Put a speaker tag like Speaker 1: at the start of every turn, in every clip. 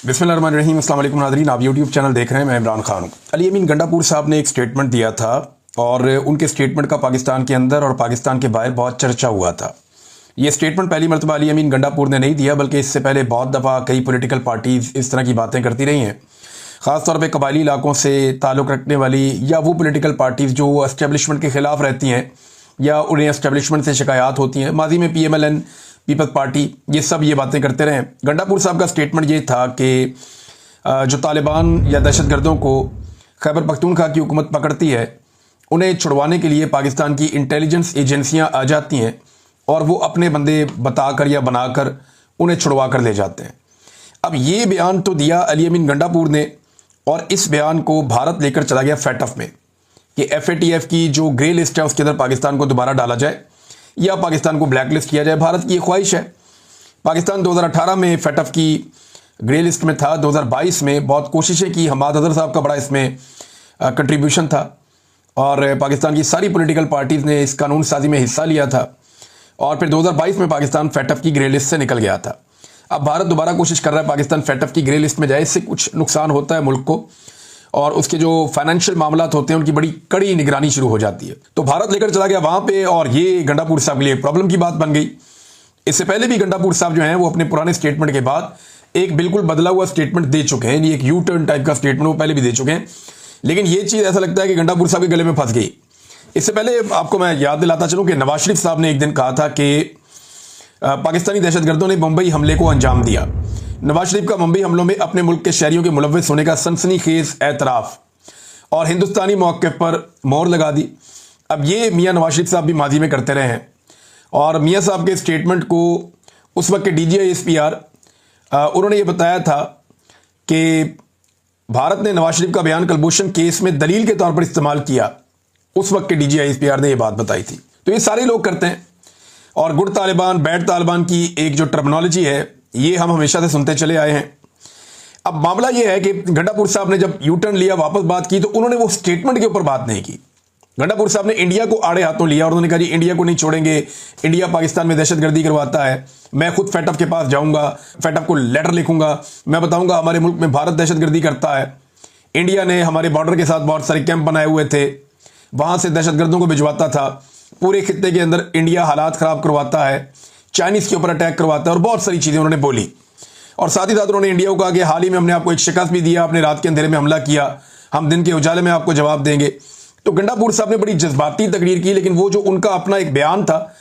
Speaker 1: बिस्मिल्लाहिर्रहमानिर्रहीम। अस्सलाम वालेकुम नाज़रीन, आप यूट्यूब चैनल देख रहे हैं। मैं इमरान खान हूँ। अली अमीन गंडापुर साहब ने एक स्टेटमेंट दिया था और उनके स्टेटमेंट का पाकिस्तान के अंदर और पाकिस्तान के बाहर बहुत चर्चा हुआ था। ये स्टेटमेंट पहली मरतबा अली अमीन गंडापुर ने नहीं दिया, बल्कि इससे पहले बहुत दफ़ा कई पॉलिटिकल पार्टीज़ इस तरह की बातें करती रही हैं। ख़ासतौर पर कबायली इलाकों से ताल्लुक़ रखने वाली या वो पॉलिटिकल पार्टीज़ जो एस्टेब्लिशमेंट के ख़िलाफ़ रहती हैं या उन्हें एस्टेब्लिशमेंट से शिकायत होती हैं। माजी में PMLN, पीपल्स पार्टी, ये सब ये बातें करते रहे। गंडापुर साहब का स्टेटमेंट ये था कि जो तालिबान या दहशतगर्दों को खैबर पख्तूनख्वा की हुकूमत पकड़ती है, उन्हें छुड़वाने के लिए पाकिस्तान की इंटेलिजेंस एजेंसियां आ जाती हैं और वो अपने बंदे बताकर या बनाकर उन्हें छुड़वा कर ले जाते हैं। अब ये बयान तो दिया अली अमीन गंडापुर ने, और इस बयान को भारत लेकर चला गया FATF में कि FATF की जो ग्रे लिस्ट है उसके अंदर पाकिस्तान को दोबारा डाला जाए या पाकिस्तान को ब्लैक लिस्ट किया जाए। भारत की ये ख्वाहिश है। पाकिस्तान 2018 में FATF की ग्रे लिस्ट में था, 2022 में बहुत कोशिशें की, हमाद अजहर साहब का बड़ा इसमें कंट्रीब्यूशन था और पाकिस्तान की सारी पॉलिटिकल पार्टीज़ ने इस कानून साजी में हिस्सा लिया था और फिर 2022 में पाकिस्तान FATF की ग्रे लिस्ट से निकल गया था। अब भारत दोबारा कोशिश कर रहा है पाकिस्तान FATF की ग्रे लिस्ट में जाए। इससे कुछ नुकसान होता है मुल्क को और उसके जो फाइनेंशियल मामलात होते हैं उनकी बड़ी कड़ी निगरानी शुरू हो जाती है। तो भारत लेकर चला गया वहाँ पे और ये गंडापुर साहब के लिए प्रॉब्लम की बात बन गई। इससे पहले भी गंडापुर साहब जो हैं वो अपने पुराने स्टेटमेंट के बाद एक बिल्कुल बदला हुआ स्टेटमेंट दे चुके हैं। ये एक यू टर्न टाइप का स्टेटमेंट वो पहले भी दे चुके हैं, लेकिन ये चीज़ ऐसा लगता है कि गंडापुर साहब के गले में फंस गई। इससे पहले आपको मैं याद दिलाता चलूँ कि नवाज शरीफ साहब ने एक दिन कहा था कि पाकिस्तानी दहशतगर्दों ने मुंबई हमले को अंजाम दिया। नवाज शरीफ का मुंबई हमलों में अपने मुल्क के शहरियों के मुलव्विस होने का सनसनीखेज एतराफ़ और हिंदुस्तानी मौक़िफ़ पर मोहर लगा दी। अब ये मियाँ नवाज शरीफ साहब भी माजी में करते रहे हैं और मियाँ साहब के स्टेटमेंट को उस वक्त के DGI SPR उन्होंने ये बताया था कि भारत ने नवाज शरीफ का बयान कलभूषण केस में दलील के तौर पर इस्तेमाल किया। उस वक्त के DGI SPR ने ये बात बताई थी। तो ये सारे लोग करते हैं और गुड तालिबान बैड तालिबान की एक जो टर्मिनोलॉजी है ये हम हमेशा से सुनते चले आए हैं। अब मामला ये है कि गंडापुर साहब ने जब यू टर्न लिया, वापस बात की, तो उन्होंने वो स्टेटमेंट के ऊपर बात नहीं की। गंडापुर साहब ने इंडिया को आड़े हाथों लिया और उन्होंने कहा जी इंडिया को नहीं छोड़ेंगे, इंडिया पाकिस्तान में दहशतगर्दी करवाता है, मैं खुद FATF के पास जाऊंगा, FATF को लेटर लिखूंगा, मैं बताऊंगा हमारे मुल्क में भारत दहशतगर्दी करता है। इंडिया ने हमारे बॉर्डर के साथ बहुत सारे कैंप बनाए हुए थे, वहां से दहशतगर्दों को भिजवाता था, पूरे खित्ते के अंदर इंडिया हालात खराब करवाता है, चाइनीज के ऊपर अटैक करवाता है और बहुत सारी चीजें उन्होंने बोली। और साथ ही साथ उन्होंने इंडिया को कहा कि हाल ही में हमने आपको एक शिकस्त भी दिया, आपने रात के अंधेरे में हमला किया, हम दिन के उजाले में आपको जवाब देंगे। तो गंडापुर साहब ने बड़ी जज्बाती तकरीर की, लेकिन वो जो उनका अपना एक बयान था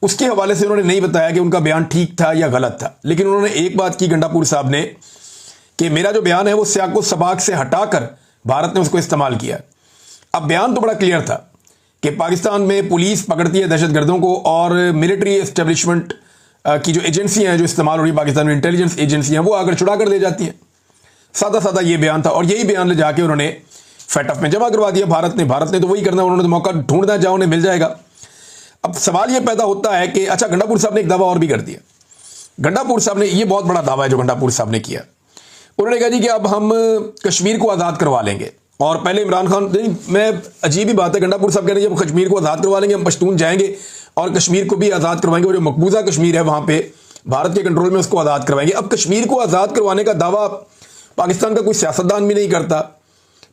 Speaker 1: उसके हवाले से उन्होंने नहीं बताया कि उनका बयान ठीक था या गलत था। लेकिन उन्होंने एक बात की गंडापुर साहब ने कि मेरा जो बयान है वो सियाको सबाक से हटाकर भारत ने उसको इस्तेमाल किया। अब बयान तो बड़ा क्लियर था कि पाकिस्तान में पुलिस पकड़ती है दहशतगर्दों को और मिलिट्री एस्टेब्लिशमेंट की जो एजेंसियां हैं जो इस्तेमाल हो रही है पाकिस्तान में, इंटेलिजेंस एजेंसियां, वो आकर छुड़ा कर ले जाती हैं। सादा सादा ये बयान था और यही बयान ले जाके उन्होंने FATF में जमा करवा दिया। भारत ने तो वही करना, उन्होंने तो मौका ढूंढना जाओ उन्हें मिल जाएगा। अब सवाल ये पैदा होता है कि अच्छा, गंडापुर साहब ने एक दावा और भी कर दिया। गंडापुर साहब ने, ये बहुत बड़ा दावा है जो गंडापुर साहब ने किया। उन्होंने कहा जी कि अब हम कश्मीर को आज़ाद करवा लेंगे। और पहले इमरान खान, मैं अजीब ही बात है, गंडापुर साहब कह रहे हैं जब कश्मीर को आज़ाद करवा लेंगे हम पश्तून जाएंगे और कश्मीर को भी आज़ाद करवाएंगे और जो मकबूजा कश्मीर है वहाँ पे भारत के कंट्रोल में उसको आज़ाद करवाएंगे। अब कश्मीर को आज़ाद करवाने का दावा पाकिस्तान का कोई सियासतदान भी नहीं करता,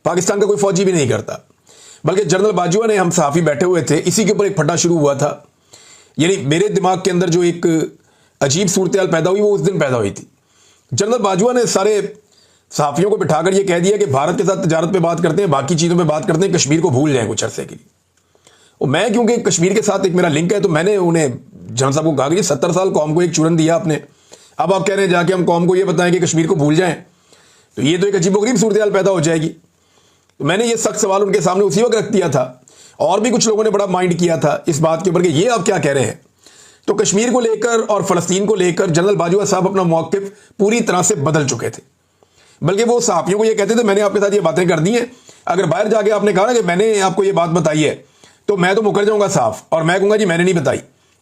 Speaker 1: पाकिस्तान का कोई फौजी भी नहीं करता, बल्कि जनरल बाजवा ने, हम सहाफ़ी बैठे हुए थे, इसी के ऊपर एक फटा शुरू हुआ था। यानी मेरे दिमाग के अंदर जो एक अजीब सूरत हाल पैदा हुई वो उस दिन पैदा हुई थी। जनरल बाजवा ने सारे सहाफ़ियों को बिठाकर ये कह दिया कि भारत के साथ तजारत पे बात करते हैं, बाकी चीज़ों पे बात करते हैं, कश्मीर को भूल जाएं कुछ अरसे के लिए। और मैं क्योंकि कश्मीर के साथ एक मेरा लिंक है तो मैंने उन्हें, जनरल साहब को कहा कि 70 साल कौम को एक चूरन दिया आपने, अब आप कह रहे हैं जाके हम कौम को ये बताएं कि कश्मीर को भूल जाएं, तो ये तो एक अजीबोगरीब सूरत हाल पैदा हो जाएगी। तो मैंने ये सख्त सवाल उनके सामने उसी वक्त रख दिया था और भी कुछ लोगों ने बड़ा माइंड किया था इस बात के ऊपर कि ये आप क्या कह रहे हैं। तो कश्मीर को लेकर और फ़लस्तीन को लेकर जनरल बाजवा साहब अपना मौक़िफ़ पूरी तरह से बदल चुके थे। बल्कि वो सहाफ़ियों को ये कहते थे मैंने आपके साथ ये बातें कर दी हैं, अगर बाहर जाके आपने कहा ना कि मैंने आपको ये बात बताई है तो मैं तो मुकर जाऊंगा साफ और मैं कहूँगा जी मैंने नहीं बताई,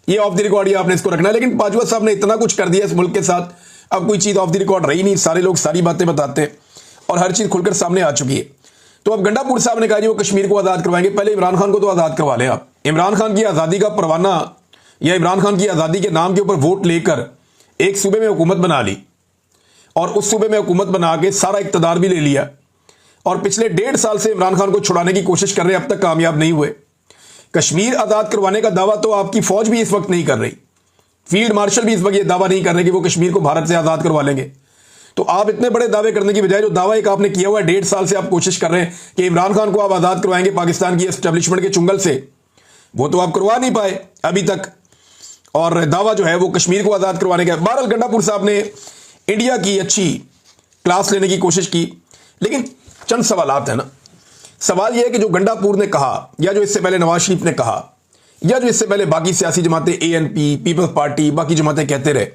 Speaker 1: ये ऑफ द रिकॉर्ड, ये आपने इसको रखना है। लेकिन बाजवा साहब ने इतना कुछ कर दिया इस मुल्क के साथ, अब कोई चीज़ ऑफ द रिकॉर्ड रही नहीं, सारे लोग सारी बातें बताते हैं और हर चीज़ खुलकर सामने आ चुकी है। तो अब गंडापुर साहब ने कहा जी वो कश्मीर को आज़ाद करवाएंगे, पहले इमरान खान को तो आज़ाद करवा लें आप। इमरान खान की आज़ादी का परवाना या इमरान खान की आज़ादी के नाम के ऊपर वोट लेकर एक सूबे में हुकूमत बना ली और उस सूबे में हुकूमत बना के सारा इक़्तिदार भी ले लिया और पिछले 1.5 साल से इमरान खान को छुड़ाने की कोशिश कर रहे हैं, अब तक कामयाब नहीं हुए। कश्मीर आज़ाद करवाने का दावा तो आपकी फौज भी इस वक्त नहीं कर रही, फील्ड मार्शल भी इस वक्त ये दावा नहीं कर रहे कि वो कश्मीर को भारत से आज़ाद करवा लेंगे। तो आप इतने बड़े दावे करने की बजाय जो दावा एक आपने किया हुआ है, 1.5 साल से आप कोशिश कर रहे हैं कि इमरान खान को आप आज़ाद करवाएंगे पाकिस्तान की एस्टेब्लिशमेंट के चुंगल से, वो तो आप करवा नहीं पाए अभी तक। और दावा जो है वो कश्मीर को आज़ाद करवाने का। बहरहाल गंडापुर साहब ने इंडिया की अच्छी क्लास लेने की कोशिश की, लेकिन चंद सवालात है ना। सवाल यह है कि जो गंडापुर ने कहा, या जो इससे पहले नवाज शरीफ ने कहा, या जो इससे पहले बाकी सियासी जमातें ANP, पीपल्स पार्टी, बाकी जमातें कहते रहे,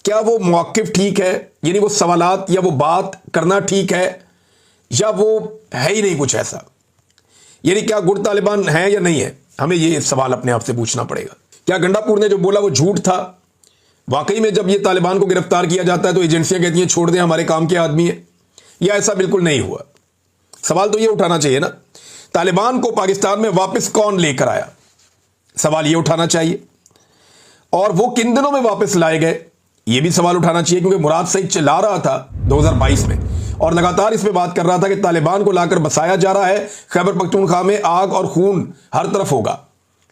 Speaker 1: क्या वो मौक़िफ़ ठीक है? यानी वो सवालात या वो बात करना ठीक है, या वो है ही नहीं कुछ ऐसा? यानी क्या गुड तालिबान है या नहीं है? हमें ये सवाल अपने आप से पूछना पड़ेगा। क्या गंडापुर ने जो बोला वो झूठ था? वाकई में जब ये तालिबान को गिरफ्तार किया जाता है तो एजेंसियां कहती हैं छोड़ दें, हमारे काम के आदमी है, या ऐसा बिल्कुल नहीं हुआ? सवाल तो ये उठाना चाहिए ना, तालिबान को पाकिस्तान में वापस कौन लेकर आया? सवाल ये उठाना चाहिए। और वो किन दिनों में वापस लाए गए, ये भी सवाल उठाना चाहिए, क्योंकि मुराद सईद चिल्ला रहा था 2022 में और लगातार इस पे बात कर रहा था कि तालिबान को लाकर बसाया जा रहा है, खैबर पख्तूनख्वा में आग और खून हर तरफ होगा,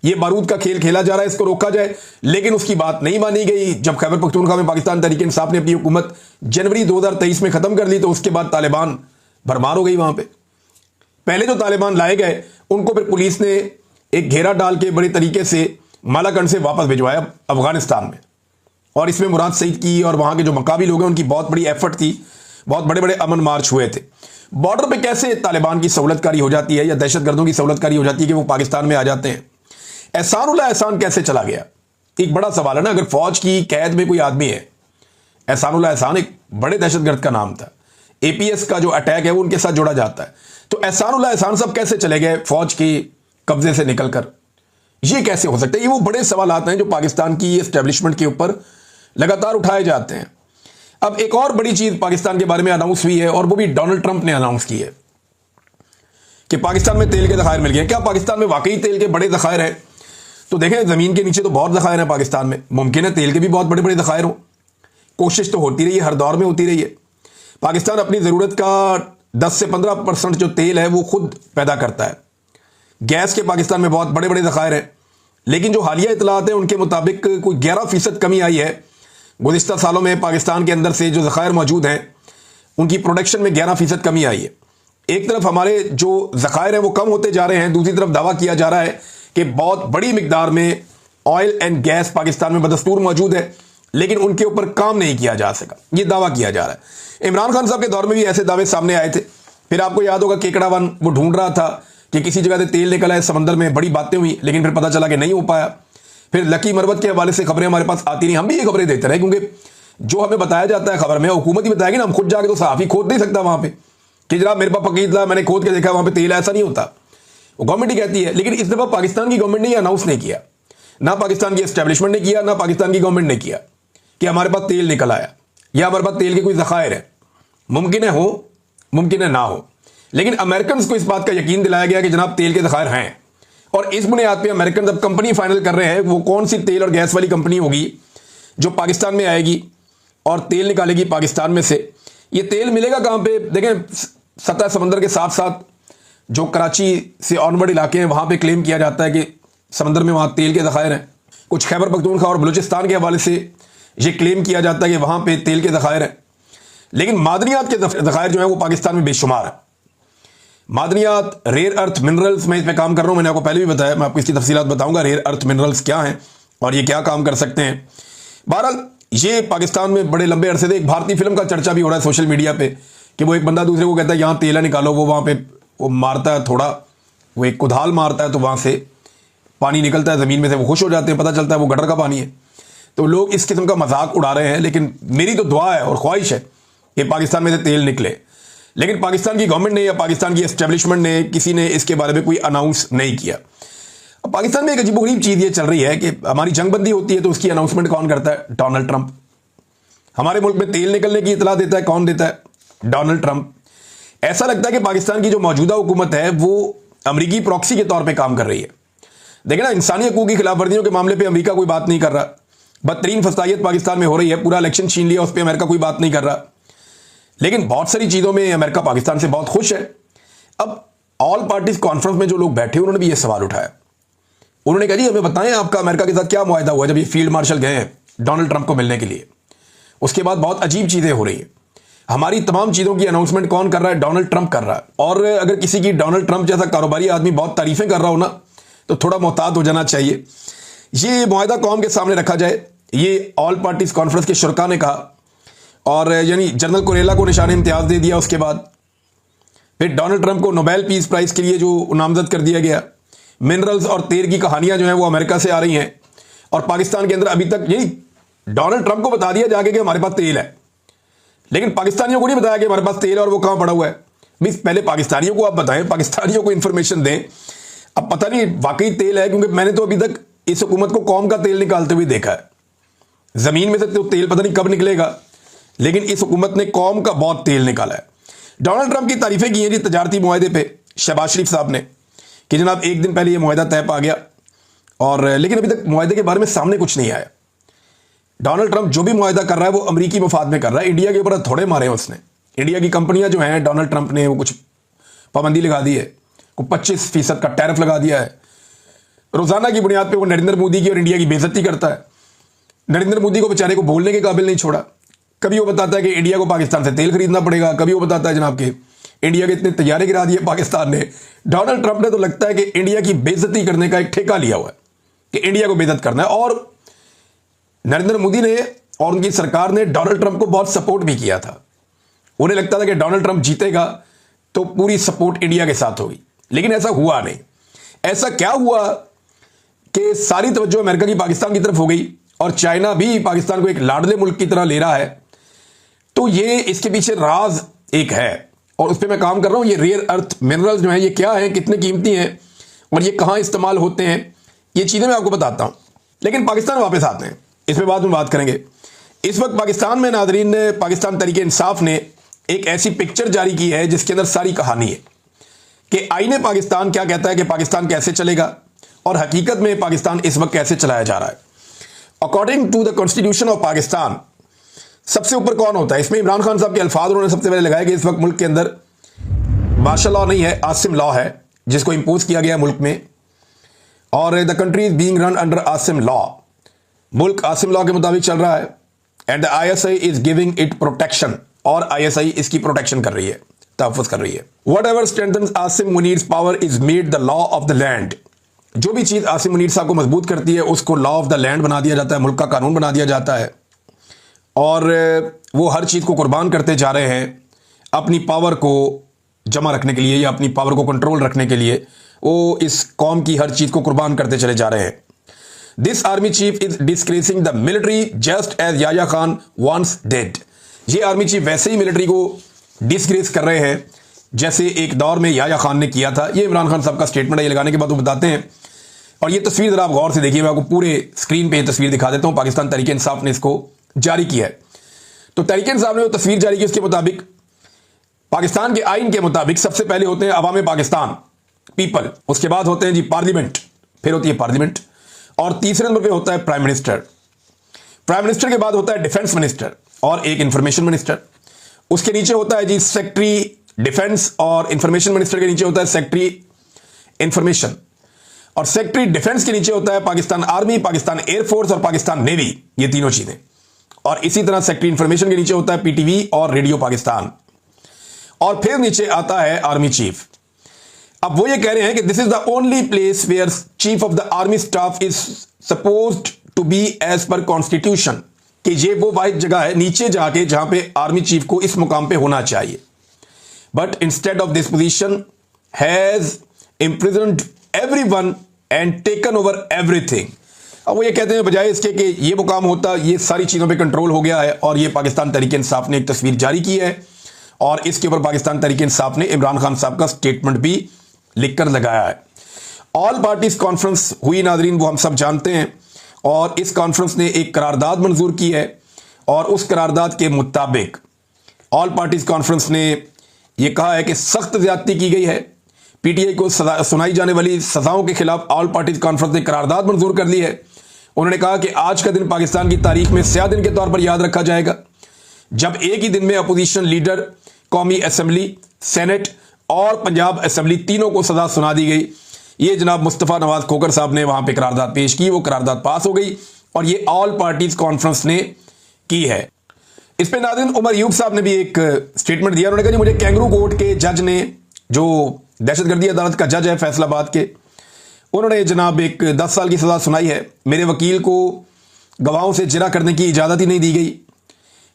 Speaker 1: ये बारूद का खेल खेला जा रहा है, इसको रोका जाए। लेकिन उसकी बात नहीं मानी गई। जब खैबर पख्तूनख्वा में पाकिस्तान तहरीक इंसाफ ने अपनी हुकूमत जनवरी 2023 में खत्म कर ली तो उसके बाद तालिबान भरमार हो गई वहां पे। पहले जो तालिबान लाए गए उनको फिर पुलिस ने एक घेरा डाल के बड़े तरीके से मालाकंड से वापस भिजवाया अफगानिस्तान में, और इसमें मुराद सईद की और वहां के जो मकामी लोग हैं उनकी बहुत बड़ी एफर्ट थी, बहुत बड़े बड़े अमन मार्च हुए थे। बॉर्डर पे कैसे तालिबान की सहूलतकारी हो जाती है या दहशतगर्दों की सहूलतकारी हो जाती है कि वो पाकिस्तान में आ जाते हैं? एहसानुल्लाह एहसान कैसे चला गया? एक बड़ा सवाल है ना। अगर फौज की कैद में कोई आदमी है, एहसानुल्लाह एहसान एक बड़े दहशतगर्द का नाम था, APS का जो अटैक है वो उनके साथ जोड़ा जाता है, तो एहसानुल्लाह एहसान सब कैसे चले गए फौज के कब्जे से निकलकर? ये कैसे हो सकता है? ये वो बड़े सवाल आते हैं जो पाकिस्तान की एस्टेब्लिशमेंट के ऊपर लगातार उठाए जाते हैं। अब एक और बड़ी चीज पाकिस्तान के बारे में अनाउंस हुई है, और वो भी डोनाल्ड ट्रंप ने अनाउंस की है कि पाकिस्तान में तेल के ज़खायर मिल गए। क्या पाकिस्तान में वाकई तेल के बड़े ज़खायर हैं? तो देखें, ज़मीन के नीचे तो बहुत ज़खायर हैं पाकिस्तान में, मुमकिन है तेल के भी बहुत बड़े बड़े ज़खायर हों। कोशिश तो होती रही है, हर दौर में होती रही है। पाकिस्तान अपनी ज़रूरत का 10 से 15% जो तेल है वो खुद पैदा करता है। गैस के पाकिस्तान में बहुत बड़े बड़े ज़खायर हैं, लेकिन जो हालिया इतलात हैं उनके मुताबिक कोई 11% कमी आई है गुज़िश्ता सालों में। पाकिस्तान के अंदर से जो ज़खायर मौजूद हैं उनकी प्रोडक्शन में 11% कमी आई है। एक तरफ हमारे जो ज़खायर हैं वो कम होते जा रहे हैं, दूसरी तरफ दावा किया जा रहा है कि बहुत बड़ी मिकदार में ऑयल एंड गैस पाकिस्तान में बदस्तूर मौजूद है, लेकिन उनके ऊपर काम नहीं किया जा सका, ये दावा किया जा रहा है। इमरान खान साहब के दौर में भी ऐसे दावे सामने आए थे। फिर आपको याद होगा केकड़ा वन वो ढूंढ रहा था कि किसी जगह से तेल निकला है समंदर में, बड़ी बातें हुई, लेकिन फिर पता चला कि नहीं हो पाया। फिर लकी मरवत के हवाले से खबरें हमारे पास आती नहीं, हम भी ये खबरें देते रहे, क्योंकि जो हमें बताया जाता है खबर में हुकूमत ही बताएगी ना, हम खुद जाके तो सहाफ़ी खोद नहीं सकता वहां पे कि जनाब मेरे पास पकीदा मैंने खोद के देखा वहां पे तेल, ऐसा नहीं होता, वो गवर्नमेंट ही कहती है। लेकिन इस दफा पाकिस्तान की गवर्नमेंट ने यह अनाउंस नहीं किया, ना पाकिस्तान की एस्टेब्लिशमेंट ने किया, ना पाकिस्तान की गवर्नमेंट ने किया कि हमारे पास तेल निकल आया या हमारे पास तेल के कोई ज़खायर है। मुमकिन है हो, मुमकिन है ना हो, लेकिन अमेरिकन को इस बात का यकीन दिलाया गया कि जनाब तेल के ज़खायर हैं, और इस बुनियाद पर अमेरिकन अब कंपनी फाइनल कर रहे हैं वो कौन सी तेल और गैस वाली कंपनी होगी जो पाकिस्तान में आएगी और तेल निकालेगी पाकिस्तान में से। ये तेल मिलेगा कहाँ पे? देखें, सतह समंदर के साथ साथ जो कराची से ऑनवर्ड इलाके हैं वहाँ पे क्लेम किया जाता है कि समंदर में वहाँ तेल के ज़खायर हैं। कुछ खैबर पख्तूनख्वा और बलूचिस्तान के हवाले से ये क्लेम किया जाता है कि वहाँ पे तेल के ज़खायर हैं, लेकिन मादनियात के ज़खायर जो है वो पाकिस्तान में बेशुमार है। मादनियात, रेयर अर्थ मिनरल्स, मैं इस पर काम कर रहा हूँ, मैंने आपको पहले भी बताया, मैं आपको इसकी तफसीलात बताऊँगा रेयर अर्थ मिनरल्स क्या हैं और ये क्या काम कर सकते हैं। बहरहाल ये पाकिस्तान में बड़े लंबे अरसे से एक भारतीय फिल्म का चर्चा भी हो रहा है सोशल मीडिया पे कि वो एक बंदा दूसरे को कहता है यहाँ तेल है निकालो, वो वहाँ पे वो मारता है, थोड़ा वो एक कुदाल मारता है तो वहाँ से पानी निकलता है ज़मीन में से, वो खुश हो जाते हैं, पता चलता है वो गटर का पानी है। तो लोग इस किस्म का मजाक उड़ा रहे हैं, लेकिन मेरी तो दुआ है और ख्वाहिश है कि पाकिस्तान में से तेल निकले, लेकिन पाकिस्तान की गवर्नमेंट ने या पाकिस्तान की एस्टेब्लिशमेंट ने किसी ने इसके बारे में कोई अनाउंस नहीं किया। अब पाकिस्तान में एक अजीबोगरीब चीज़ ये चल रही है कि हमारी जंगबंदी होती है तो उसकी अनाउंसमेंट कौन करता है? Donald Trump. हमारे मुल्क में तेल निकलने की इतला देता है, कौन देता है? Donald Trump. ऐसा लगता है कि पाकिस्तान की जो मौजूदा हुकूमत है वो अमरीकी प्रॉक्सी के तौर पे काम कर रही है। देखिए ना, इंसानी हकूक़ की खिलाफ वर्जियों के मामले पे अमरीका कोई बात नहीं कर रहा, बदतरीन फसाइयत पाकिस्तान में हो रही है, पूरा इलेक्शन छीन लिया, उस पर अमेरिका कोई बात नहीं कर रहा। लेकिन बहुत सारी चीज़ों में अमेरिका पाकिस्तान से बहुत खुश है। अब ऑल पार्टीज कॉन्फ्रेंस में जो लोग बैठे उन्होंने भी ये सवाल उठाया। उन्होंने कहा जी हमें बताएं आपका अमेरिका के साथ क्या मुआहदा हुआ जब ये फील्ड मार्शल गए हैं डोनाल्ड ट्रंप को मिलने के लिए। उसके बाद बहुत अजीब चीज़ें हो रही हैं। हमारी तमाम चीज़ों की अनाउंसमेंट कौन कर रहा है? डोनाल्ड ट्रंप कर रहा है। और अगर किसी की डोनाल्ड ट्रंप जैसा कारोबारी आदमी बहुत तारीफें कर रहा हो ना, तो थोड़ा मोहतात हो जाना चाहिए। ये मुआहदा कौम के सामने रखा जाए, ये ऑल पार्टीज कॉन्फ्रेंस के शुरका ने कहा, और यानी जनरल कुरेला को निशान इम्तियाज दे दिया। उसके बाद फिर डोनाल्ड ट्रंप को नोबेल पीस प्राइज के लिए जो नामजद कर दिया गया। मिनरल्स और तेल की कहानियां जो हैं वो अमेरिका से आ रही हैं, और पाकिस्तान के अंदर अभी तक यही डोनाल्ड ट्रंप को बता दिया जाके कि हमारे पास तेल है, लेकिन पाकिस्तानियों को नहीं बताया कि हमारे पास तेल है और वो कहां पड़ा हुआ है। भाई पहले पाकिस्तानियों को आप बताएं, पाकिस्तानियों को इंफॉर्मेशन दें। अब पता नहीं वाकई तेल है, क्योंकि मैंने तो अभी तक इस हुकूमत को कौम का तेल निकालते हुए देखा है। जमीन में से तो तेल पता नहीं कब निकलेगा, लेकिन इस हुकूमत ने कौम का बहुत तेल निकाला है। डोनाल्ड ट्रंप की तारीफें की हैं जी तजारती मुआहदे पे शहबाज शरीफ साहब ने, कि जनाब एक दिन पहले ये मुआहदा तय पा गया, और लेकिन अभी तक मुआहदे के बारे में सामने कुछ नहीं आया। डोनाल्ड ट्रंप जो भी मुआहदा कर रहा है वो अमरीकी मफाद में कर रहा है। इंडिया के ऊपर थोड़े मारे हैं उसने। इंडिया की कंपनियां जो हैं डोनाल्ड ट्रंप ने वो कुछ पाबंदी लगा दी है, को 25% का टैरिफ लगा दिया है। रोजाना की बुनियाद पर वो नरेंद्र मोदी की और इंडिया की बेइज्जती करता है। नरेंद्र मोदी को बेचारे को बोलने के काबिल नहीं छोड़ा। कभी वो बताता है कि इंडिया को पाकिस्तान से तेल खरीदना पड़ेगा, कभी वो बताता है जनाब के इंडिया के इतने तैयारे गिरा दिए पाकिस्तान ने। डोनाल्ड ट्रंप ने तो लगता है कि इंडिया की बेइज्जती करने का एक ठेका लिया हुआ है कि इंडिया को बेइज्जत करना है। और नरेंद्र मोदी ने और उनकी सरकार ने डोनाल्ड ट्रंप को बहुत सपोर्ट भी किया था। उन्हें लगता था कि डोनाल्ड ट्रंप जीतेगा तो पूरी सपोर्ट इंडिया के साथ होगी, लेकिन ऐसा हुआ नहीं। ऐसा क्या हुआ कि सारी तवज्जो अमेरिका की पाकिस्तान की तरफ हो गई, और चाइना भी पाकिस्तान को एक लाडले मुल्क की तरह ले रहा है। तो ये इसके पीछे राज एक है, और उस पर मैं काम कर रहा हूं। ये रेयर अर्थ मिनरल्स जो हैं ये क्या है, कितने कीमती हैं, और ये कहां इस्तेमाल होते हैं, ये चीजें मैं आपको बताता हूं। लेकिन पाकिस्तान वापस आते हैं, इसमें बाद में बात करेंगे। इस वक्त पाकिस्तान में नादरीन ने पाकिस्तान तहरीक इंसाफ ने एक ऐसी पिक्चर जारी की है जिसके अंदर सारी कहानी है कि आईने पाकिस्तान क्या कहता है कि पाकिस्तान कैसे चलेगा, और हकीकत में पाकिस्तान इस वक्त कैसे चलाया जा रहा है। According to the constitution of Pakistan सबसे ऊपर कौन होता है? इसमें इमरान खान साहब के अल्फाज उन्होंने सबसे पहले लगाए कि इस वक्त मुल्क के अंदर मार्शल लॉ नहीं है, आसिम लॉ है, जिसको इंपोज किया गया मुल्क में, और the country is being run under Asim law. मुल्क आसिम लॉ के मुताबिक चल रहा है, and the ISI is giving it protection, और आईएसआई इसकी प्रोटेक्शन कर रही है, तहफ़्फ़ुज़ कर रही है। Whatever strengthens Asim Munir's power is made the law of the land. जो भी चीज़ आसिम मुनीर साहब को मजबूत करती है उसको लॉ ऑफ द लैंड बना दिया जाता है, मुल्क का कानून बना दिया जाता है, और वो हर चीज़ को कुर्बान करते जा रहे हैं अपनी पावर को जमा रखने के लिए या अपनी पावर को कंट्रोल रखने के लिए। वो इस कौम की हर चीज़ को कुर्बान करते चले जा रहे हैं। This army chief is disgracing the military just as Yahya Khan once did. ये आर्मी चीफ वैसे ही मिलिट्री को डिस्ग्रेस कर रहे हैं जैसे एक दौर में याया खान ने किया था। ये इमरान खान साहब का स्टेटमेंट है। ये लगाने के बाद वो बताते हैं, और ये तस्वीर जरा आप गौर से देखिए, मैं आपको पूरे स्क्रीन पे तस्वीर दिखा देता हूं। पाकिस्तान तहरीक इंसाफ ने इसको जारी किया है। तो तहरीक इंसाफ ने वो तस्वीर जारी की, उसके मुताबिक पाकिस्तान के आइन के मुताबिक सबसे पहले होते हैं अवाम पाकिस्तान, पीपल, उसके बाद होते हैं जी पार्लियामेंट, फिर होती है पार्लियामेंट, और तीसरे नंबर पे होता है प्राइम मिनिस्टर। प्राइम मिनिस्टर के बाद होता है डिफेंस मिनिस्टर और एक इंफॉर्मेशन मिनिस्टर। उसके नीचे होता है जी सेक्रेटरी डिफेंस, और इंफॉर्मेशन मिनिस्टर के नीचे होता है सेक्रेटरी इंफॉर्मेशन, और सेक्रेटरी डिफेंस के नीचे होता है पाकिस्तान आर्मी, पाकिस्तान एयरफोर्स और पाकिस्तान नेवी, ये तीनों चीजें। और इसी तरह सेक्रेटरी इंफॉर्मेशन के नीचे होता है पीटीवी और रेडियो पाकिस्तान, और फिर नीचे आता है आर्मी चीफ। अब वो ये कह रहे हैं कि this is the only place where chief of the army staff is supposed to be as per constitution, कि ये वो वाहिद जगह है नीचे जाके जहां पे आर्मी चीफ को इस मुकाम पे होना चाहिए। But instead of this position has imprisoned everyone and taken over everything. अब वो ये कहते हैं बजाय इसके कि ये मुकाम होता, ये सारी चीज़ों पे कंट्रोल हो गया है। और ये पाकिस्तान तहरीक इंसाफ ने एक तस्वीर जारी की है, और इसके ऊपर पाकिस्तान तहरीक इंसाफ ने इमरान खान साहब का स्टेटमेंट भी लिखकर लगाया है। ऑल पार्टीज कॉन्फ्रेंस हुई नाजरीन, वो हम सब जानते हैं, और इस कॉन्फ्रेंस ने एक करारदाद मंजूर की है, और उस करारदाद के मुताबिक ऑल पार्टीज कॉन्फ्रेंस ने यह कहा है कि सख्त ज्यादती की गई है। पीटीआई को सुनाई जाने वाली सजाओं के खिलाफ ऑल पार्टीज कॉन्फ्रेंस ने करारदाद मंजूर कर ली है, उन्होंने कहा कि आज का दिन पाकिस्तान की तारीख में स्याह दिन के तौर पर याद रखा जाएगा, जब एक ही दिन में अपोजिशन लीडर, कौमी असम्बली, सेनेट और पंजाब असम्बली तीनों को सजा सुना दी गई। ये जनाब मुस्तफ़ा नवाज खोखर साहब ने वहां पे करारदाद पेश की, वो करारदाद पास हो गई और ये ऑल पार्टीज कॉन्फ्रेंस ने की है। इस पे नाज़रीन उमर अयूब साहब ने भी एक स्टेटमेंट दिया। उन्होंने कहा जी मुझे कैंगरू कोर्ट के जज ने, जो दहशतगर्दी अदालत का जज है फैसलाबाद के, उन्होंने जनाब एक 10 साल की सज़ा सुनाई है। मेरे वकील को गवाहों से जिरा करने की इजाज़त ही नहीं दी गई,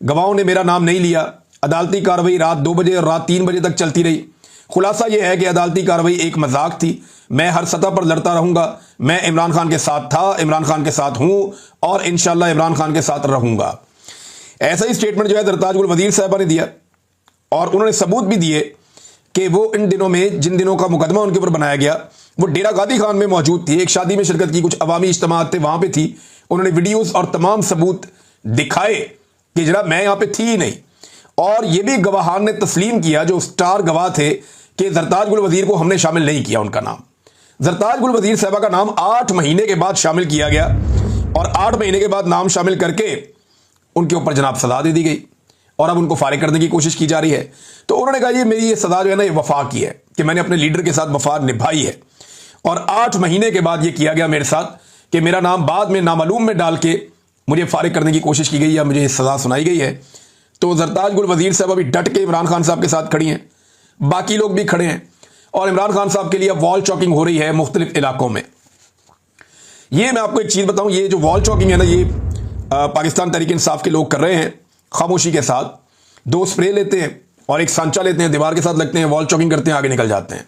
Speaker 1: गवाहों ने मेरा नाम नहीं लिया। अदालती कार्रवाई रात 2 बजे और रात 3 बजे तक चलती रही। खुलासा यह है कि अदालती कार्रवाई एक मजाक थी। मैं हर सतह पर लड़ता रहूंगा। मैं इमरान खान के साथ था, इमरान खान के साथ हूं और इंशाल्लाह इमरान खान के साथ रहूंगा। ऐसा ही स्टेटमेंट जो है जरताज गुल वजीर साहबा ने दिया और उन्होंने सबूत भी दिए कि वो इन दिनों में, जिन दिनों का मुकदमा उनके ऊपर बनाया गया, वो डेरा गादी खान में मौजूद थी। एक शादी में शिरकत की, कुछ अवामी इज्तिमात थे, वहां पे थी। उन्होंने वीडियोस और तमाम सबूत दिखाए कि जनाब मैं यहां पे थी ही नहीं। और यह भी गवाहान ने तस्लीम किया, जो स्टार गवाह थे, कि जरताज गुल वजीर को हमने शामिल नहीं किया। उनका नाम, जरताज गुल वजीर साहबा का नाम 8 महीने के बाद शामिल किया गया और 8 महीने के बाद नाम शामिल करके उनके ऊपर जनाब सजा दे दी गई और अब उनको फारिग करने की कोशिश की जा रही है। तो उन्होंने कहा ये मेरी ये सजा जो है ना, ये वफा की है कि मैंने अपने लीडर के साथ वफा निभाई है। और 8 महीने के बाद ये किया गया मेरे साथ कि मेरा नाम बाद में नामालूम में डाल के मुझे फारिग करने की कोशिश की गई या मुझे सजा सुनाई गई है। तो जरताज गुल वजीर साहब अभी डट के इमरान खान साहब के साथ खड़ी हैं, बाकी लोग भी खड़े हैं और इमरान खान साहब के लिए अब वॉल चॉकिंग हो रही है मुख्तलिफ इलाकों में। ये मैं आपको एक चीज बताऊं, ये जो वॉल चॉकिंग है ना, ये पाकिस्तान तहरीक इंसाफ के लोग कर रहे हैं खामोशी के साथ। 2 स्प्रे लेते हैं और एक सांचा लेते हैं, दीवार के साथ लगते हैं, वॉल चॉकिंग करते हैं, आगे निकल जाते हैं।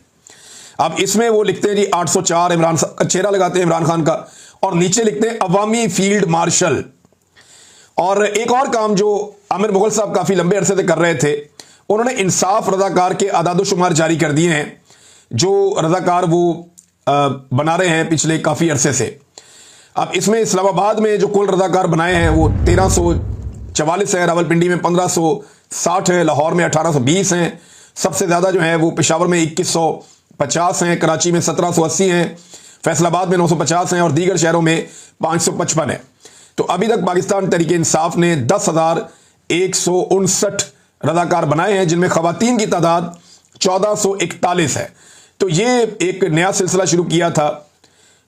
Speaker 1: अब इसमें वो लिखते हैं जी 804, इमरान का चेहरा लगाते हैं इमरान खान का, और नीचे लिखते हैं अवामी फील्ड मार्शल। और एक और काम जो आमिर मुगल साहब काफी लंबे अरसे से कर रहे थे, उन्होंने इंसाफ रजाकार के आदादोशुमार जारी कर दिए हैं, जो रजाकार वो बना रहे हैं पिछले काफी अरसे से। अब इसमें इस्लामाबाद में जो कुल रजाकार बनाए हैं वो 1344 है, रावलपिंडी में 1560 है, लाहौर में 1820 हैं, सबसे ज्यादा जो है वो पेशावर में 2150 हैं, कराची में 1780 हैं, फैसलाबाद में 950 हैं और दीगर शहरों में 555 है। तो अभी तक पाकिस्तान तहरीक इंसाफ ने 10,159 रजाकार बनाए हैं, जिनमें खवातीन की तादाद 1441 है। तो ये एक नया सिलसिला शुरू किया था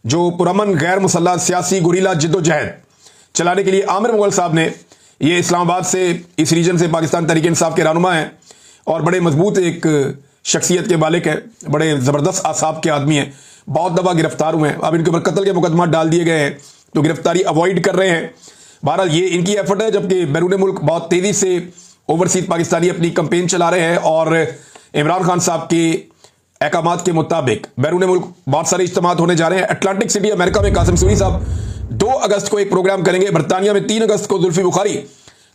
Speaker 1: जो पुरअमन गैर मुसल्लह सियासी गुरीला जिद्दोजहद चलाने के लिए आमिर मुगल साहब ने, ये इस्लामाबाद से, इस रीजन से पाकिस्तान तहरीक इंसाफ के रहनुमा हैं और बड़े मजबूत एक शख्सियत के मालिक है, बड़े ज़बरदस्त आसाब के आदमी हैं, बहुत दफ़ा गिरफ्तार हुए हैं। अब इनके ऊपर कत्ल के मुकदमा डाल दिए गए हैं तो गिरफ्तारी अवॉइड कर रहे हैं। बहरहाल ये इनकी एफर्ट है, जबकि बैरून मुल्क बहुत तेज़ी से ओवरसीज पाकिस्तानी अपनी कंपेन चला रहे हैं और इमरान खान साहब के अहकामात के मुताबिक बैरून मुल्क बहुत सारे इज्तिमात होने जा रहे हैं। अटलांटिक सिटी अमेरिका में कासिम सूरी साहब 2 अगस्त को एक प्रोग्राम करेंगे, बरतानिया में 3 अगस्त को जुल्फी बुखारी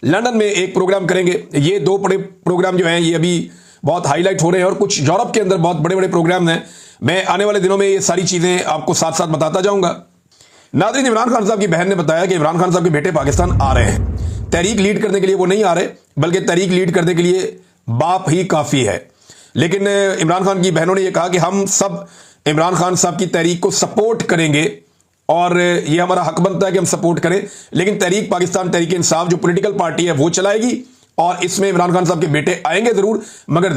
Speaker 1: लंदन में एक प्रोग्राम करेंगे। ये 2 बड़े प्रोग्राम जो हैं ये अभी बहुत हाईलाइट हो रहे हैं और कुछ यूरोप के अंदर बहुत बड़े बड़े प्रोग्राम हैं। मैं आने वाले दिनों में ये सारी चीज़ें आपको साथ साथ बताता जाऊंगा। नाज़रीन, इमरान खान साहब की बहन ने बताया कि इमरान खान साहब के बेटे पाकिस्तान आ रहे हैं। तहरीक लीड करने के लिए वो नहीं आ रहे, बल्कि तहरीक लीड करने के लिए बाप ही काफ़ी है। लेकिन इमरान खान की बहनों ने यह कहा कि हम सब इमरान खान साहब की तहरीक को सपोर्ट करेंगे और ये हमारा हक बनता है कि हम सपोर्ट करें, लेकिन तहरीक पाकिस्तान तहरीक इंसाफ जो पॉलिटिकल पार्टी है वो चलाएगी और इसमें इमरान खान साहब के बेटे आएंगे ज़रूर, मगर